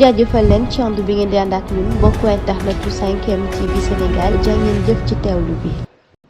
jaajëfal leen ci ànd bi ngeen di ànd ak ñun mbokku internet yu 5M TV Sénégal jaa ngeen jëf ci teewlu bi.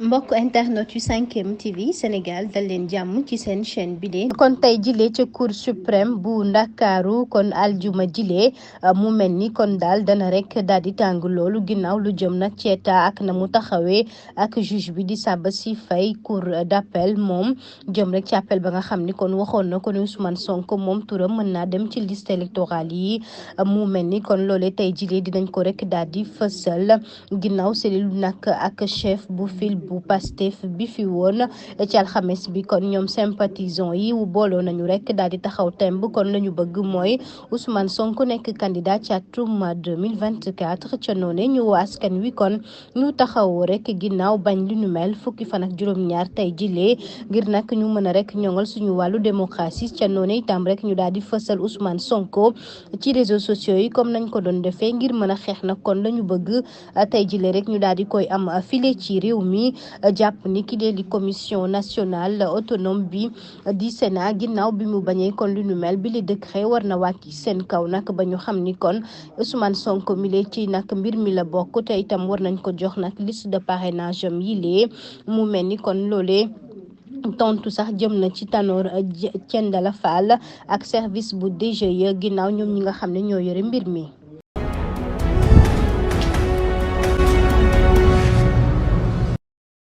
mbokk internet yu 5M TV Sénégal dal leen jàmm ci seen chaîne bi de kon tey jilee ca cour suprême bu ndakaaru kon aljuma jilee mu mel ni kon daal dana rek daal di tàng loolu ginnaaw lu jëm nag ci état ak na mu taxawee ak juge bi di Sabassy Faye cour d'appel moom jëm rek ci appel ba nga xam ni kon waxoon na ko ne Ousmane Sonko moom turam mën naa dem ci liste électorale yi mu mel ni kon loolee tey jilee dinañ ko rek daal di fësal ginnaaw cellule nag ak chef bu fil bu Pastef bi fi woon ci alxames bi kon ñoom sympathisants yi booloo nañu rek daal di taxaw temb kon la ñu bëgg mooy Ousmane Sonko nekk candidat ci atum 2024 ca noone ñu woo askan wi kon ñu taxaw rek ginnaaw bañ lu ñu mel fukki fan ak juróom-ñaar tey jilee ngir nag ñu mën a rek ñoŋal suñu wàllu démocratie ca noone itam rek ñu daal di fësal Ousmane Sonko ci réseaux sociaux yi comme nañ ko doon defee ngir mën a xeex nag kon la ñu bëgg tey jilee rek ñu daal di koy am file ci réew mi jàpp ni ki dee li commission nationale autonome bi di Sénat ginnaaw bi mu bañee kon lu nu mel bi li décret war na wàcc seen kaw nag ba ñu xam ni kon Ousmane Sonko mi lee ci nag mbir mi la bokk te itam war nañ ko jox nag liste de parrainage am yi lee mu mel ni kon loolee tontu sax jëm na ci Tanor Thiendella Fall ak service bu DGE ginnaaw ñoom ñi nga xam ne ñoo yore mbir mi.